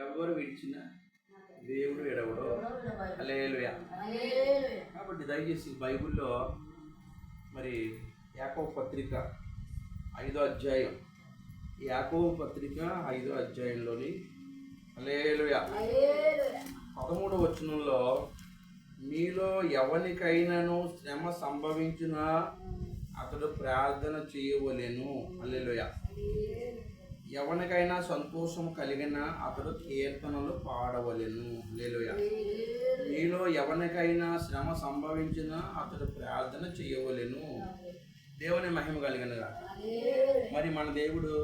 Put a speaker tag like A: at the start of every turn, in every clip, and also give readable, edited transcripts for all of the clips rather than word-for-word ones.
A: ఎవరు విడిచినా దేవుడు ఎడవడు. హల్లెలూయా. కాబట్టి దయచేసి బైబిల్లో మరి యాకోబు పత్రిక 5వ అధ్యాయం, యాకోబు పత్రిక 5వ అధ్యాయంలోని హల్లెలూయా 13వ వచనంలో, మీలో ఎవనికైనాను శ్రమ సంభవించినా అతడు ప్రార్థన చేయవలెను. హల్లెలూయా. ఎవరికైనా సంతోషం కలిగిన అతడు కీర్తనలు పాడవలెను. హల్లెలూయా. మీలో ఎవరికైనా శ్రమ సంభవించినా అతడు ప్రార్థన చేయవలెను. దేవుని మహిమ కలిగినగా. మరి మన దేవుడు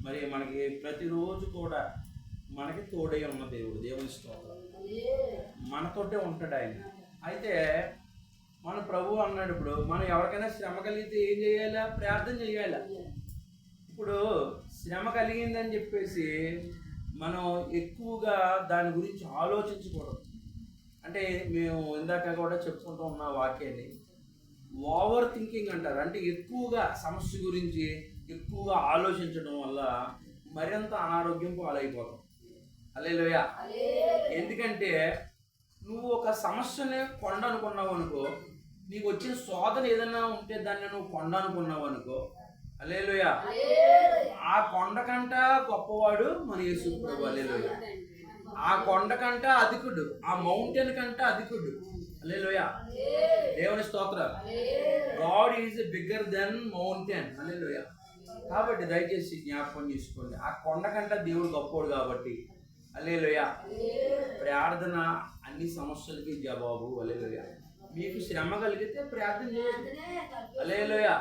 A: మరి మనకి ప్రతిరోజు కూడా మనకి తోడై ఉన్న దేవుడు. దేవుని స్తోత్రం. మనతోటే ఉంటాడు ఆయన. అయితే మన ప్రభు అన్నాడు, ఇప్పుడు మనం ఎవరికైనా శ్రమ కలిగితే ఏం చేయాలా? ప్రార్థన చేయాలా. ఇప్పుడు శ్రమ కలిగిందని చెప్పేసి మనం ఎక్కువగా దాని గురించి ఆలోచించకూడదు. అంటే మేము ఇందాక కూడా చెప్పుకుంటూ ఉన్న వాక్యాన్ని ఓవర్ థింకింగ్ అంటారు. అంటే ఎక్కువగా సమస్య గురించి ఎక్కువగా ఆలోచించడం వల్ల మరింత అనారోగ్యం పాలైపోతాం. హల్లెలూయా. ఎందుకంటే నువ్వు ఒక సమస్యని కొండ అనుకున్నావు అనుకో, నీకు వచ్చిన శోధన ఏదైనా ఉంటే దాన్ని నువ్వు కొండ అనుకున్నావు అనుకో, హల్లెలూయా, ఆ కొండ కంట గొప్పవాడు మన యేసు ప్రభు. హల్లెలూయా. ఆ కొండ కంట అధికుడు, ఆ మౌంటైన్ కంట అధికుడు. హల్లెలూయా. దేవుని స్తోత్రం. God is bigger than mountain. Hallelujah. కాబట్టి దయచేసి జ్ఞాపకం చేసుకోండి, ఆ కొండ కంట దేవుడు గొప్పవాడు కాబట్టి. హల్లెలూయా. ప్రార్థన అన్ని సమస్యలకి జవాబు. హల్లెలూయా. మీకు శ్రమ కలిగితే ప్రార్థన చేయండి. హల్లెలూయా.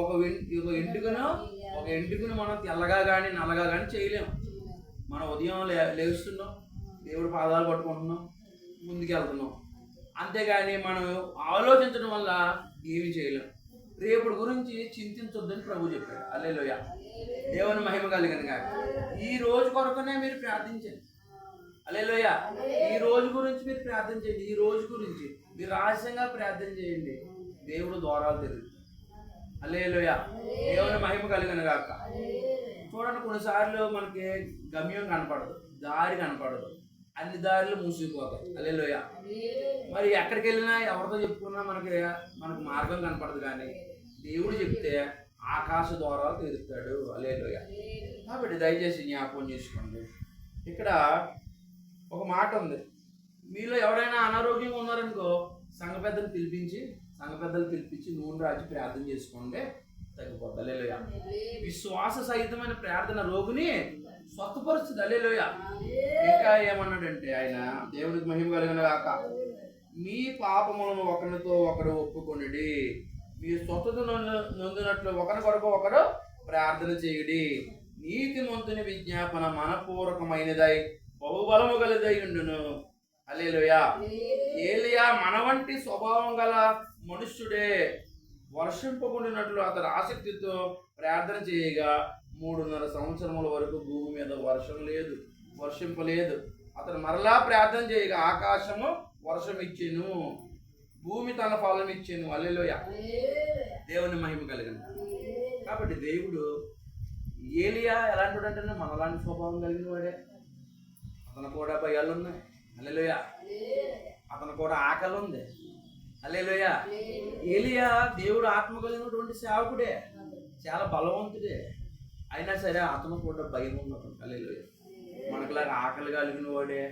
A: ఒక ఎంటుకను మనం తెల్లగా కానీ నల్లగా కానీ చేయలేము. మనం ఉదయం లేస్తున్నాం, దేవుడు పాదాలు పట్టుకుంటున్నాం, ముందుకెళ్తున్నాం. అంతేగాని మనం ఆలోచించడం వల్ల ఏమి చేయలేం. రేపటి గురించి చింతించొద్దని ప్రభు చెప్పాడు. హల్లెలూయా. దేవుని మహిమ కలిగిన కాక ఈ రోజు కొరకునే మీరు ప్రార్థించండి. హల్లెలూయా. ఈ రోజు గురించి మీరు ప్రార్థన చేయండి. ఈ రోజు గురించి మీరు రహస్యంగా ప్రార్థన చేయండి. దేవుడు ద్వారాలు తెరుస్తాడు. హల్లెలూయా. దేవుని మహిమ కలిగిన గాక. చూడండి, కొన్నిసార్లు మనకి గమ్యం కనపడదు, దారి కనపడదు, అన్ని దారులు మూసిపోతాయి. హల్లెలూయా. మరి ఎక్కడికి వెళ్ళినా ఎవరితో చెప్పుకున్నా మనకు మార్గం కనపడదు. కానీ దేవుడు చెప్తే ఆకాశ ద్వారాలు తెరుస్తాడు. హల్లెలూయా. కాబట్టి దయచేసి జ్ఞాపకం చేసుకోండి. ఇక్కడ ఒక మాట ఉంది, మీలో ఎవరైనా అనారోగ్యంగా ఉన్నారనుకో సంఘ పెద్దలు పిలిపించి నూనె రాజు ప్రార్థన చేసుకోండి, తగ్గిపోద్ది. హల్లెలూయా. విశ్వాస సహితమైన ప్రార్థన రోగిని స్వస్థపరుస్తుంది. హల్లెలూయా. ఇంకా ఏమన్నాడంటే ఆయన, దేవునికి మహిమ కలిగిన గాక, మీ పాపములను ఒకరితో ఒకరు ఒప్పుకొనుడి, మీ స్వస్థత నొందినట్లు ఒకరి కొరకు ఒకరు ప్రార్థన చేయుడి, నీతిమంతుని విజ్ఞాపన మనపూర్వకమైనదై బహుబలము గలదై ఉండును. హల్లెలూయా. ఏలియా మన వంటి స్వభావం గల మనుష్యుడే. వర్షింపకుండినట్లు అతడు ఆసక్తితో ప్రార్థన చేయగా 3.5 సంవత్సరముల వరకు భూమి మీద వర్షింపలేదు. అతడు మరలా ప్రార్థన చేయగా ఆకాశము వర్షం ఇచ్చెను, భూమి తన ఫలం ఇచ్చెను. హల్లెలూయా. దేవుని మహిమ కలిగిన. కాబట్టి దేవుడు ఏలియా ఎలాంటి అంటే మనలాంటి స్వభావం కలిగిన వాడే. అతను కూడా భయాలు ఉన్నాయి. హల్లెలూయా. అతను కూడా ఆకలి ఉంది. హల్లెలూయా. ఏలియా దేవుడు ఆత్మ కలిగినటువంటి సేవకుడే, చాలా బలవంతుడే. అయినా సరే అతను కూడా భయం ఉన్నప్పుడు. హల్లెలూయా. మనకులాగా ఆకలి కలిగిన వాడే,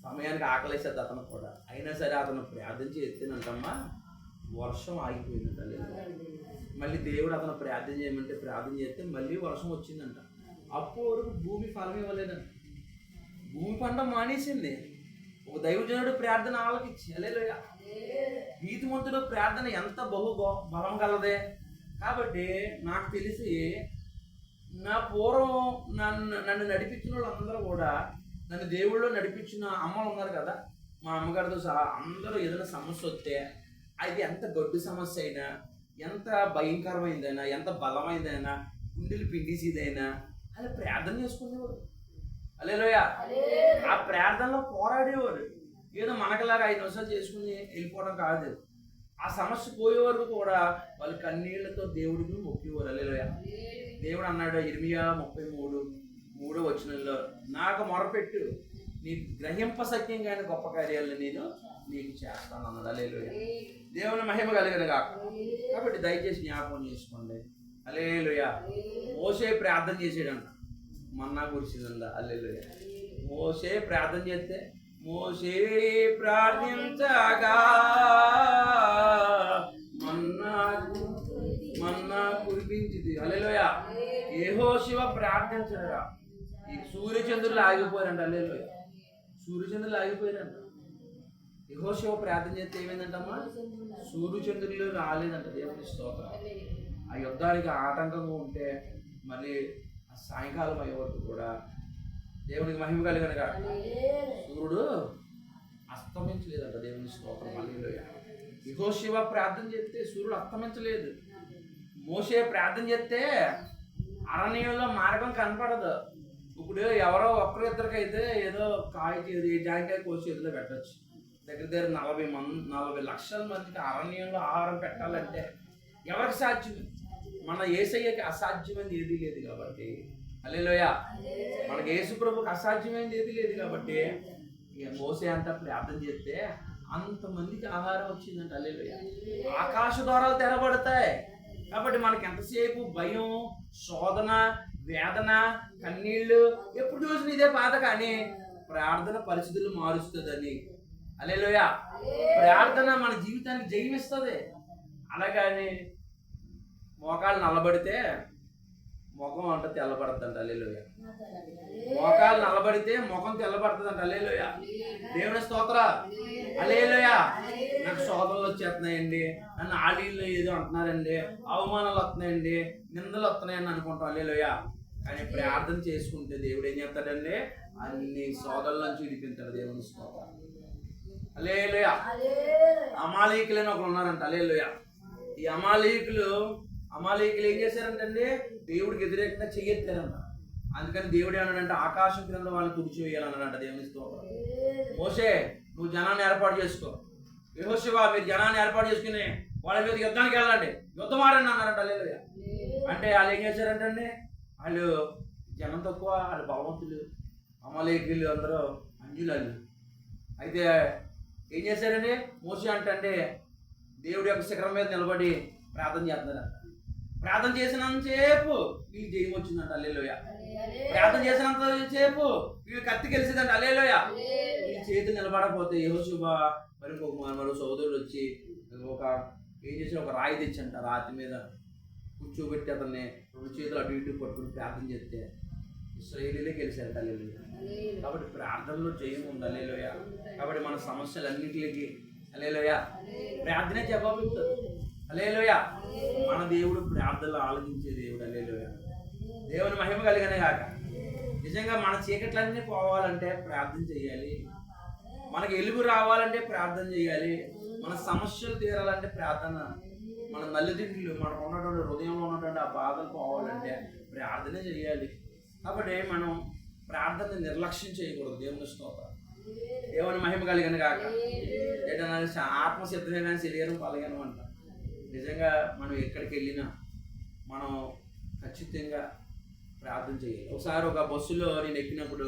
A: సమయానికి ఆకలేసేది అతను కూడా. అయినా సరే అతను ప్రార్థన చేస్తేనంటమ్మా వర్షం ఆగిపోయిందంట. హల్లెలూయా. మళ్ళీ దేవుడు అతను ప్రార్థన చేయమంటే ప్రార్థన చేస్తే మళ్ళీ వర్షం వచ్చిందంట. అప్పుడు వరకు భూమి ఫలం ఇవ్వలేదంట, భూమి పంట మానేసింది. ఒక దైవజనుడు ప్రార్థన ఆలకించి. హల్లెలూయా. నీతిమంతుడు ప్రార్థన ఎంత బలం కలదే. కాబట్టి నాకు తెలిసి నా పూర్వం నన్ను నడిపించిన వాళ్ళందరూ కూడా, నన్ను దేవుళ్ళో నడిపించిన అమ్మలు ఉన్నారు కదా, మా అమ్మగారితో సహా అందరూ ఏదైనా సమస్య వస్తే అది ఎంత గడ్డు సమస్య అయినా, ఎంత భయంకరమైందైనా, ఎంత బలమైందైనా, గుండెలు పిండిసిదైనా అలా ప్రార్థన చేసుకునేవారు. హల్లెలూయా. ఆ ప్రార్థనలో పోరాడేవారు. ఏదో మనకలాగా 5 నిమిషాలు చేసుకుని వెళ్ళిపోవడం కాదు. ఆ సమస్య పోయే వరకు కూడా వాళ్ళు కన్నీళ్లతో దేవుడికి మొక్కేవారు. హల్లెలూయా. దేవుడు అన్నాడు ఇర్మియా 33:3 వచనంలో, నాకు నాకు మొరపెట్టు, నీ గ్రహింప సత్యం కానీ గొప్ప కార్యాలను నేను నీకు చేస్తాను అన్నాడు. హల్లెలూయా. దేవుని మహిమ కలిగిన కాక. కాబట్టి దయచేసి జ్ఞాపకం చేసుకోండి. హల్లెలూయా. మోషే ప్రార్థన చేసాడంట, మన్నా కురిసిందంట. హల్లెలూయా. మోషే ప్రార్థన చేస్తే, మోషే ప్రార్థించగా మన్నా కురిపించింది. హల్లెలూయా. యెహోషువ ప్రార్థించగా ఈ సూర్యచంద్రులు ఆగిపోయారంట. హల్లెలూయా. సూర్యచంద్రులు ఆగిపోయారంట. యెహోషువ ప్రార్థన చేస్తే ఏమైందంటమ్మా? సూర్యచంద్రులు రాలేదంట. దేవుని స్తోత్రం. ఆ యుద్ధానికి ఆటంకంగా ఉంటే మళ్ళీ ఆ సాయంకాలం అయ్యే వరకు కూడా దేవునికి మహిమ కలిగినగా సూర్యుడు అస్తమించలేదంట. దేవుని స్తోత్రం. హల్లెలూయా. యెహోషువ ప్రార్థన చేస్తే సూర్యుడు అస్తమించలేదు. మోషే ప్రార్థన చేస్తే అరణ్యంలో మార్గం కనపడదు. ఇప్పుడు ఎవరో ఒక్కరిద్దరికైతే ఏదో జాంకాయ కోసి చేతిలో పెట్టచ్చు. దగ్గర 40 లక్షల మందికి అరణ్యంలో ఆహారం పెట్టాలంటే ఎవరికి సాధ్యం? మన యేసయ్యకి అసాధ్యమైనది ఏదీ లేదు కాబట్టి. హల్లెలూయా. మనకి యేసు ప్రభుకి అసాధ్యమైనది ఏదీ లేదు కాబట్టి మోసే అంతా ప్రార్థన చేస్తే అంతమందికి ఆహారం వచ్చిందంట. హల్లెలూయా. ఆకాశ ద్వారాలు తెరబడతాయి. కాబట్టి మనకి ఎంతసేపు భయం, శోధన, వేదన, కన్నీళ్ళు, ఎప్పుడు చూసిన ఇదే బాధ. కానీ ప్రార్థన పరిస్థితులు మారుస్తుందని. హల్లెలూయా. ప్రార్థన మన జీవితానికి జయమిస్తుంది. అలాగని మోకాలు నల్లబడితే ముఖం అంట తెల్లబడుతుందంట. హల్లెలూయా. మోకాలు నల్లబడితే ముఖం తెల్లబడుతుందంట. హల్లెలూయా. దేవుని స్తోత్ర. హల్లెలూయా. నాకు శోధనలు వచ్చేస్తున్నాయండి, నన్ను ఆలీళ్ళు ఏదో అంటున్నారండి, అవమానాలు వస్తున్నాయండి, నిందలు వస్తున్నాయని అనుకుంటాం. హల్లెలూయా. కానీ ప్రార్థన చేసుకుంటే దేవుడు ఏం చేస్తాడండి? అన్ని శోధనల నుంచి విడిపించాడు. దేవుని స్తోత్ర. హల్లెలూయా. అమాలీకులు అని ఒకరు ఉన్నారంట. హల్లెలూయా. ఈ అమాలీకులు ఏం చేశారంటండి? దేవుడికి వ్యతిరేకంగా చెయ్యెత్తారంట. అందుకని దేవుడు ఏమన్నాడంటే ఆకాశం క్రింద వాళ్ళని తుడిచివేయాలన్నాడంట. దేవుని స్తోత్రం. మోషే నువ్వు జనాన్ని ఏర్పాటు చేసుకో, యెహోషువ మీరు జనాన్ని ఏర్పాటు చేసుకుని వాళ్ళ మీద యుద్ధానికి వెళ్ళండి, యుద్ధం ఆడండి అన్నారంట. హల్లెలూయా. అంటే వాళ్ళు ఏం చేశారంటండి? వాళ్ళు జనం తక్కువ, వాళ్ళు బలవంతులు, అమాలేకీయులు అందరూ అంజులు. అయితే ఏం చేశారండి? మోషే అంటే దేవుడి యొక్క శిఖరం మీద నిలబడి ప్రార్థన చేస్తున్నారంట. ప్రార్థన చేసినంతసేపు వీళ్ళు జయం వచ్చిందంట. హల్లెలూయా. ప్రార్థన చేసినంతసేపు వీళ్ళు కత్తి గెలిచిందంట. హల్లెలూయా. వీళ్ళు చేతులు నిలబడకపోతే యెహోషువ మరో సోదరుడు వచ్చి ఏం చేసి ఒక రాయి తెచ్చంట. రాతి మీద కూర్చోబెట్టి అతన్ని 2 చేతులు అటు ఇటు పట్టుకుని ప్రార్థన చేస్తే ఇశ్రాయేలీలే గెలిచారంట. హల్లెలూయా. కాబట్టి ప్రార్థనలో జయం ఉంది. హల్లెలూయా. కాబట్టి మన సమస్యలన్నిటికీ హల్లెలూయా ప్రార్థనే జవాబు ఇస్తుంది. హల్లెలూయా. మన దేవుడు ప్రార్థనలు ఆలోచించే దేవుడు. హల్లెలూయా. దేవుని మహిమ కలిగిన కాక. నిజంగా మన చీకట్లన్నీ పోవాలంటే ప్రార్థన చేయాలి. మనకు ఎలుగు రావాలంటే ప్రార్థన చేయాలి. మన సమస్యలు తీరాలంటే ప్రార్థన. మన నల్లిదిండ్లు మనకు ఉన్నటువంటి హృదయంలో ఉన్నటువంటి ఆ బాధలు పోవాలంటే ప్రార్థనే చేయాలి. కాబట్టి మనం ప్రార్థన నిర్లక్ష్యం చేయకూడదు. దేవుని స్తోత్రం. దేవుని మహిమ కలిగిన కాక. ఏంటన్నా ఆత్మసిద్ధమే కానీ శరీరం పలగను అంట. నిజంగా మనం ఎక్కడికి వెళ్ళినా మనం ఖచ్చితంగా ప్రార్థన చేయాలి. ఒకసారి ఒక బస్సులో నేను ఎక్కినప్పుడు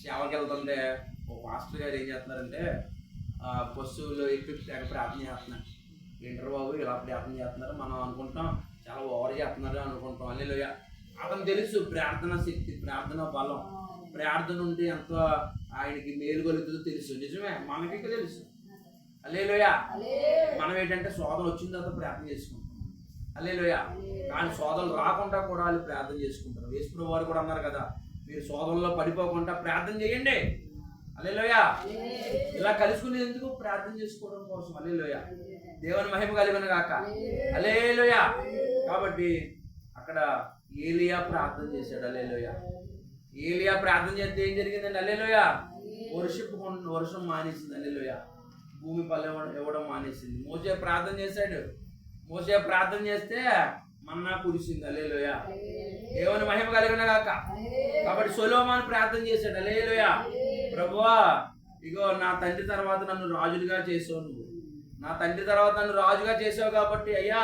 A: సేవకి వెళ్తుంటే ఒక పాస్టర్ గారు ఏం చేస్తున్నారంటే బస్సులో ఎక్కి ప్రార్థన చేస్తున్నారు. ఏంటర్ బాబు ఇలా ప్రార్థన చేస్తున్నారు, మనం అనుకుంటాం చాలా ఓవర్ చేస్తున్నారు అనుకుంటాం. హల్లెలూయా. అతను తెలుసు ప్రార్థన శక్తి, ప్రార్థన బలం, ప్రార్థన ఉంటే ఎంత ఆయనకి మేలు కలుగుతుందో తెలుసు. నిజమే, మనకి తెలుసు. హల్లెలూయా. మనం ఏంటంటే శోధన వచ్చిన తర్వాత ప్రార్థన చేసుకుంటాం. హల్లెలూయా. కానీ శోధనలు రాకుండా కూడా వాళ్ళు ప్రార్థన చేసుకుంటారు. యేసు వారు కూడా అన్నారు కదా, మీరు శోధనలో పడిపోకుండా ప్రార్థన చేయండి. హల్లెలూయా. ఇలా కలుసుకునేది ఎందుకు? ప్రార్థన చేసుకోవడం కోసం. హల్లెలూయా. దేవుని మహిమ కలిగిన గాక. హల్లెలూయా. కాబట్టి అక్కడ ఏలియా ప్రార్థన చేశాడు. హల్లెలూయా. ఏలియా ప్రార్థన చేస్తే ఏం జరిగిందండి? హల్లెలూయా. వర్షం మానేసింది. హల్లెలూయా. భూమి ఫలం ఇవ్వడం మానేసింది. మోషే ప్రార్థన చేశాడు. మోషే ప్రార్థన చేస్తే మన్నా కురిసింది. హల్లెలూయా. దేవుని మహిమ కలిగిన గాక. కాబట్టి సొలొమోను ప్రార్థన చేశాడు. హల్లెలూయా. ప్రభువా, ఇగో నా తండ్రి తర్వాత నన్ను రాజులుగా చేసావు, నువ్వు నా తండ్రి తర్వాత నన్ను రాజుగా చేసావు కాబట్టి అయ్యా,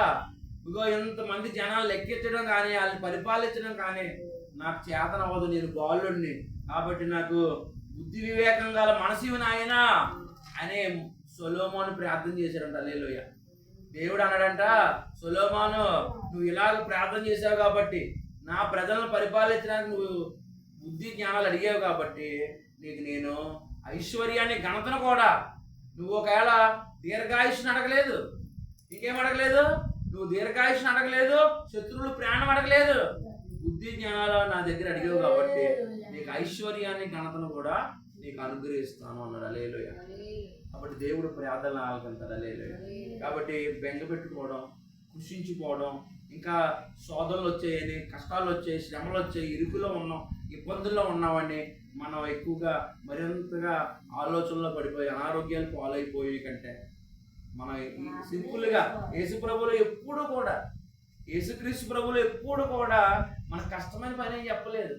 A: ఇగో ఇంతమంది జనాలు లెక్కించడం కానీ వాళ్ళని పరిపాలించడం కానీ నాకు చేతన అవ్వదు, నేను బాలుడిని, కాబట్టి నాకు బుద్ధి వివేకం గల మనసు నాయనా అనే సొలొమోను ప్రార్థన చేశాడంట. హల్లెలూయా. దేవుడు అన్నాడంట, సొలొమోను నువ్వు ఇలాగ ప్రార్థన చేశావు కాబట్టి, నా ప్రజలను పరిపాలించడానికి నువ్వు బుద్ధి జ్ఞానాలు అడిగావు కాబట్టి నీకు నేను ఐశ్వర్యాన్ని ఘనతను కూడా, నువ్వు ఒకవేళ దీర్ఘాయుష్ని అడగలేదు, ఇంకేం అడగలేదు, నువ్వు దీర్ఘాయుష్ని అడగలేదు, శత్రువులు ప్రాణం అడగలేదు, బుద్ధి జ్ఞానాలు నా దగ్గర అడిగావు కాబట్టి నీకు ఐశ్వర్యాన్ని ఘనతను కూడా నీకు అనుగ్రహిస్తాను అన్నాడు. హల్లెలూయా. కాబట్టి దేవుడు ప్రార్థనలు ఆలకిస్తాడు. హల్లెలూయా. కాబట్టి బెంగ పెట్టుకోవడం, కృషించిపోవడం, ఇంకా శోధనలు వచ్చాయని, కష్టాలు వచ్చాయి, శ్రమలు వచ్చాయి, ఇరుకులో ఉన్నాం, ఇబ్బందుల్లో ఉన్నామని మనం ఎక్కువగా మరింతగా ఆలోచనలో పడిపోయి అనారోగ్యాలు పాలైపోయి కంటే మనం సింపుల్గా యేసుప్రభులు ఎప్పుడు కూడా, యేసుక్రీస్తు ప్రభులు ఎప్పుడు కూడా మన కష్టమైన పని ఏం చెప్పలేదు.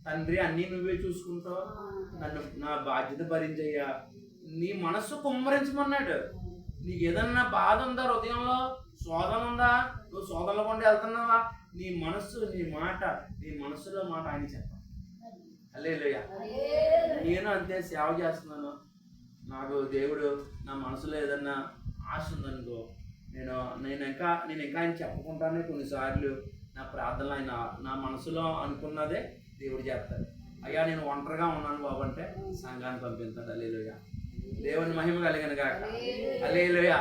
A: తండ్రి అన్నీ నువ్వే చూసుకుంటావు, నన్ను నా బాధ్యత భరించయ్యా, నీ మనస్సు కుమ్మరించమన్నాడు. నీకు ఏదన్నా బాధ ఉందా, హృదయంలో శోధన ఉందా, నువ్వు శోధనలో కొండ వెళ్తున్నావా, నీ మనస్సు, నీ మాట, నీ మనస్సులో మాట ఆయన చెప్పాలి. హల్లెలూయా. నేను అంతే సేవ చేస్తున్నాను, నాకు దేవుడు నా మనసులో ఏదన్నా ఆశ ఉందనుకో, నేను ఇంకా ఆయన చెప్పుకుంటానే కొన్నిసార్లు నా ప్రార్థనలు ఆయన నా మనసులో అనుకున్నదే దేవుడు చేస్తాడు. అయ్యా నేను ఒంటరిగా ఉన్నాను బాబు అంటే సంఘాన్ని పంపిస్తాడు. హల్లెలూయా. దేవుని మహిమ కలిగిన గాక. హల్లెలూయా.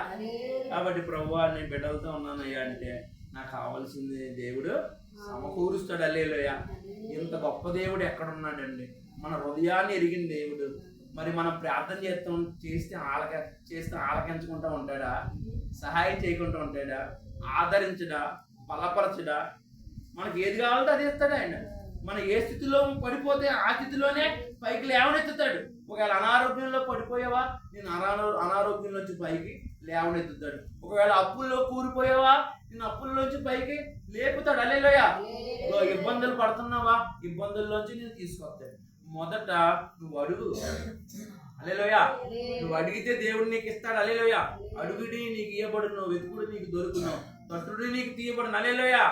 A: కాబట్టి ప్రభువా నేను బిడ్డలతో ఉన్నాను అయ్యా అంటే నాకు కావాల్సింది దేవుడు సమకూరుస్తాడు. హల్లెలూయా. ఇంత గొప్ప దేవుడు ఎక్కడున్నాడండి? మన హృదయాన్ని ఎరిగిన దేవుడు. మరి మనం ప్రార్థన చేస్తే ఆలకించుకుంటూ ఉంటాడా? సహాయం చేయకుండా ఉంటాడా? ఆదరించడా? బలపరచడా? మనకి ఏది కావాలంటే అది ఇస్తాడు ఆయన. మనం ఏ స్థితిలో పడిపోతే ఆ స్థితిలోనే పైకి లేవనెత్తుతాడు. ఒకవేళ అనారోగ్యంలో పడిపోయావా, నేను అనారోగ్యంలోంచి పైకి లేవనెత్తుతాడు. ఒకవేళ అప్పుల్లో కూలిపోయావా, నేను అప్పుల్లోంచి పైకి లేపుతాడు. హల్లెలూయా. ఇబ్బందులు పడుతున్నావా, ఇబ్బందుల్లోంచి నేను తీసుకొస్తాడు. మొదట నువ్వు అడుగు. హల్లెలూయా. నువ్వు అడిగితే దేవుడు నీకు ఇస్తాడు. హల్లెలూయా. అడుగుడి నీకు ఇయ్యబడును, వెతుకుడు నీకు దొరుకును, తట్టుడు నీకు తీయబడును. హల్లెలూయా.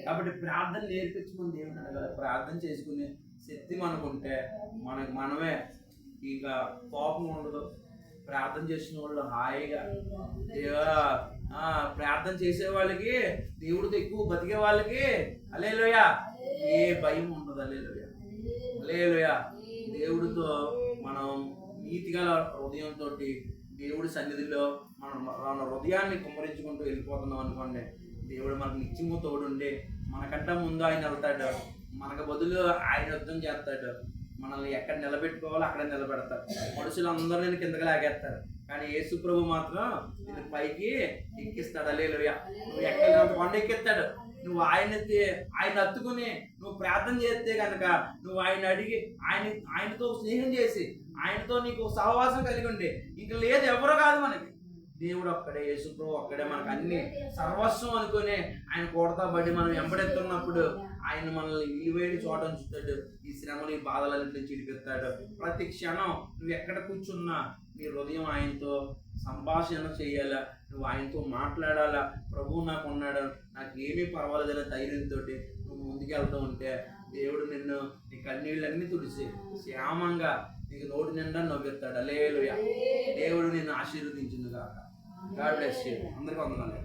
A: కాబట్టి ప్రార్థన నేర్పించమని దేవుడు అడగాలి. ప్రార్థన చేసుకునే శక్తి మనకుంటే మనమే ఇక కోపం ఉండదు. ప్రార్థన చేసిన వాళ్ళు హాయిగా, ప్రార్థన చేసే వాళ్ళకి, దేవుడితో ఎక్కువ బతికే వాళ్ళకి హల్లెలూయా ఏ భయం ఉండదు. హల్లెలూయా. హల్లెలూయా. దేవుడితో మనం నీతిగల హృదయంతో దేవుడి సన్నిధిలో మన హృదయాన్ని కుమ్మరించుకుంటూ వెళ్ళిపోతున్నాం అనుకోండి, దేవుడు మనకు నిత్యము తోడుండి మనకంటే ముందు ఆయన వెళ్తాడు, మనకు బదులు ఆయన యుద్ధం చేస్తాడు. మనల్ని ఎక్కడ నిలబెట్టుకోవాలో అక్కడ నిలబెడతారు. మనుషులందరూ నేను కిందకి లాగేస్తారు, కానీ యేసు ప్రభు మాత్రం నేను పైకి ఎక్కిస్తాడు. హల్లెలూయా. నువ్వు ఎక్కడ కొండ ఎక్కిస్తాడు. నువ్వు ఆయన హత్తుకుని నువ్వు ప్రార్థన చేస్తే కనుక, నువ్వు ఆయన అడిగి ఆయనతో స్నేహం చేసి ఆయనతో నీకు సహవాసం కలిగి ఉండి ఇంక లేదు ఎవరో కాదు మనకి, దేవుడు ఒక్కడే, యేసు ప్రభు ఒక్కడే మనకు అన్ని సర్వస్వం అనుకుని ఆయన కొడతా బట్టి మనం వెంబడెత్తున్నప్పుడు ఆయన మనల్ని విలువేడి చోట ఉంచుతాడు. ఈ శ్రమలు, ఈ బాధలన్నింటి నుంచి విడిపిస్తాడు. ప్రతి క్షణం నువ్వు ఎక్కడ కూర్చున్నా నీ హృదయం ఆయనతో సంభాషణ చేయాలా, నువ్వు ఆయనతో మాట్లాడాలా. ప్రభువు నాకు ఉన్నాడు, నాకు ఏమీ పర్వాలేదనే ధైర్యంతో నువ్వు ముందుకెళ్తూ ఉంటే దేవుడు నిన్ను నీ కన్నీళ్ళన్నీ తుడిచి శ్యామంగా నీకు నోటి నిండా నవ్వుతాడు. హల్లెలూయా. దేవుడు నిన్ను ఆశీర్వదించును గాక. God bless you. అందరికీ వందనాలు.